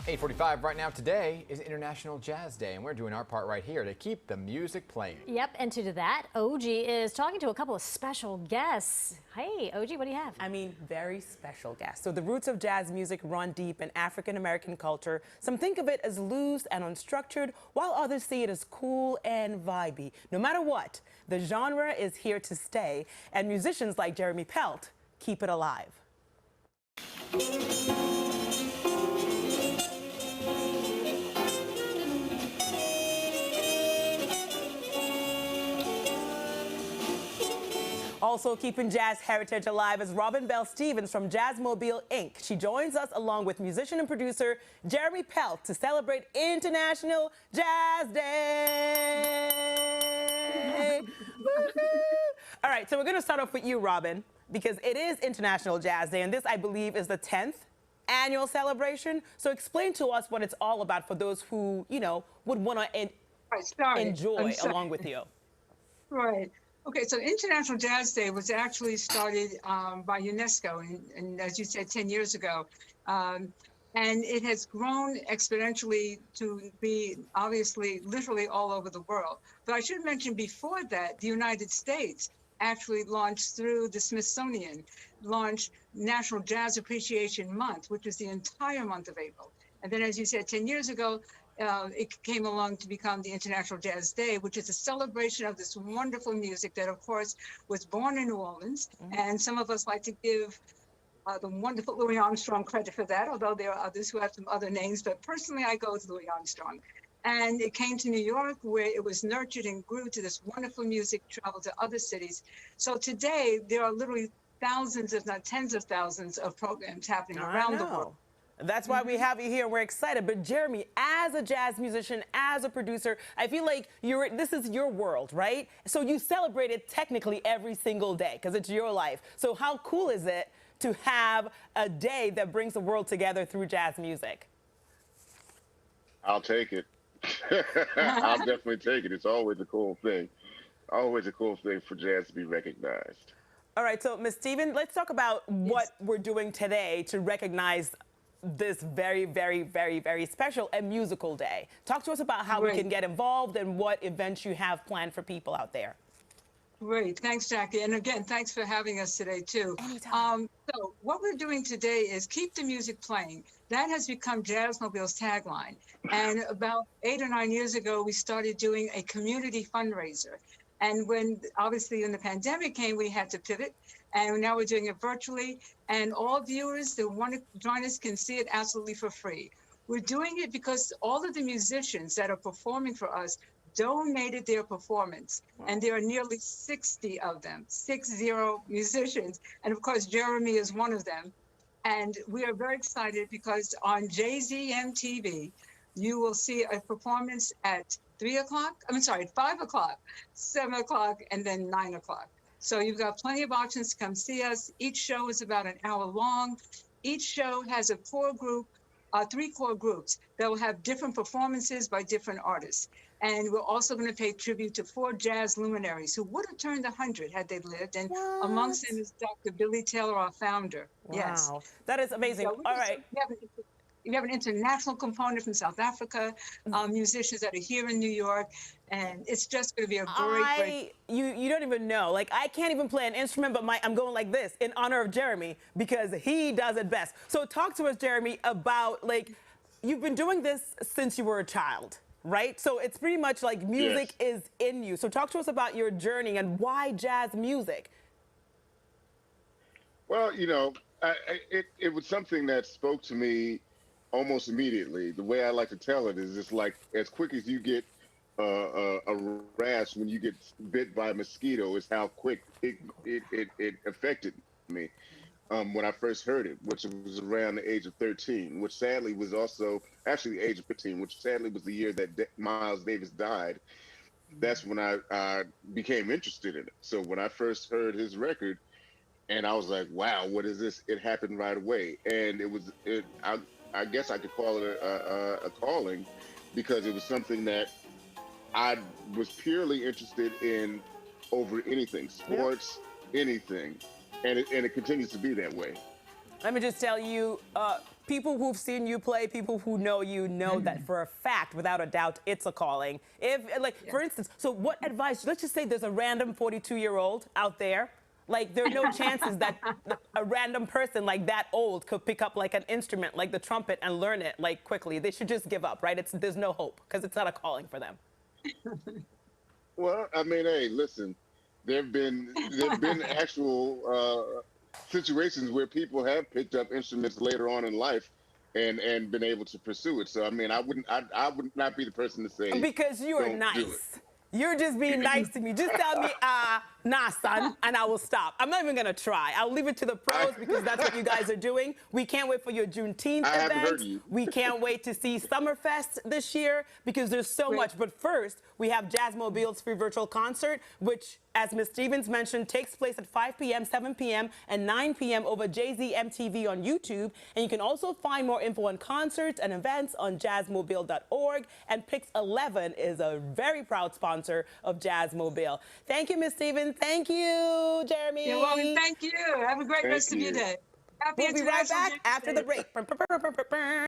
8:45 right now. Today is International Jazz Day, and we're doing our part right here to keep the music playing. Yep, and to do that, Oji is talking to a couple of special guests. Hey, Oji, what do you have? I mean, very special guests. So the roots of jazz music run deep in African-American culture. Some think of it as loose and unstructured, while others see it as cool and vibey. No matter what, the genre is here to stay, and musicians like Jeremy Pelt keep it alive. Also keeping jazz heritage alive is Robin Bell Stevens from Jazzmobile Inc. She joins us along with musician and producer Jeremy Pelt to celebrate International Jazz Day. All right, so we're going to start off with you, Robin, because it is International Jazz Day, and this, I believe, is the 10th annual celebration. So explain to us what it's all about for those who, you know, would want to enjoy along with you. Right. Okay, so International Jazz Day was actually started by UNESCO, and as you said, 10 years ago. And it has grown exponentially to be obviously literally all over the world. But I should mention before that, the United States actually launched through the Smithsonian, launched National Jazz Appreciation Month, which is the entire month of April. And then, as you said, 10 years ago, it came along to become the International Jazz Day, which is a celebration of this wonderful music that, of course, was born in New Orleans. And some of us like to give the wonderful Louis Armstrong credit for that, although there are others who have some other names. But personally, I go with Louis Armstrong. And it came to New York, where it was nurtured and grew to this wonderful music, traveled to other cities. So today, there are literally thousands, if not tens of thousands, of programs happening around the world. That's why we have you here. We're excited. But Jeremy, as a jazz musician, as a producer, I feel like this is your world, right? So you celebrate it technically every single day because it's your life. So how cool is it to have a day that brings the world together through jazz music? I'll take it. I'll definitely take it. It's always a cool thing. Always a cool thing for jazz to be recognized. All right, so Ms. Stevens, let's talk about what we're doing today to recognize this very, very, very, very special and musical day. Talk to us about how we can get involved and what events you have planned for people out there. Great. Thanks, Jackie. And again, thanks for having us today, too. Anytime. So what we're doing today is keep the music playing. That has become Jazzmobile's tagline. And about 8 or 9 years ago, we started doing a community fundraiser. And when, obviously, when the pandemic came, we had to pivot. And now we're doing it virtually. And all viewers that want to join us can see it absolutely for free. We're doing it because all of the musicians that are performing for us donated their performance. And there are nearly 60 of them, 60 musicians. And of course, Jeremy is one of them. And we are very excited because on JZM-TV, you will see a performance at 5 o'clock, 7 o'clock, and then 9 o'clock. So you've got plenty of options to come see us. Each show is about an hour long. Each show has a core group, 3 core groups that will have different performances by different artists. And we're also going to pay tribute to 4 jazz luminaries who would have turned 100 had they lived. And amongst them is Dr. Billy Taylor, our founder. Wow. Yes. That is amazing. So all right. We have an international component from South Africa, musicians that are here in New York, and it's just going to be a great. You don't even know. Like, I can't even play an instrument, but I'm going like this in honor of Jeremy because he does it best. So talk to us, Jeremy, about, like, you've been doing this since you were a child, right? So it's pretty much like music is in you. So talk to us about your journey and why jazz music. Well, you know, it was something that spoke to me almost immediately. The way I like to tell it is just like as quick as you get a rash when you get bit by a mosquito is how quick it affected me when I first heard it, which was around the age of 13, which sadly was also actually the age of 15, which sadly was the year that Miles Davis died. That's when I became interested in it. So when I first heard his record, and I was like, wow, what is this? It happened right away. And I guess I could call it a calling because it was something that I was purely interested in over anything, sports, anything. And it continues to be that way. Let me just tell you, people who've seen you play, people who know you know that for a fact, without a doubt, it's a calling. If, like, for instance, so what advice, let's just say there's a random 42-year-old out there. Like, there are no chances that a random person like that old could pick up like an instrument like the trumpet and learn it like quickly. They should just give up, right? There's no hope because it's not a calling for them. Well, I mean, hey, listen, there've been actual situations where people have picked up instruments later on in life and been able to pursue it. So I mean, I would not be the person to say, because you are don't do it. nice. You're just being nice to me. Just tell me, nah, son, and I will stop. I'm not even gonna try. I'll leave it to the pros because that's what you guys are doing. We can't wait for your Juneteenth haven't event. heard you. We can't wait to see Summerfest this year because there's so much. But first, we have Jazzmobile's free virtual concert, which, as Ms. Stevens mentioned, takes place at 5 p.m., 7 p.m., and 9 p.m. over JZMTV on YouTube. And you can also find more info on concerts and events on jazzmobile.org. And PIX11 is a very proud sponsor of Jazzmobile. Thank you, Ms. Stevens. Thank you, Jeremy. You're welcome. Thank you. Have a great rest of your day. Happy We'll be right International back Jazz after Day. the break.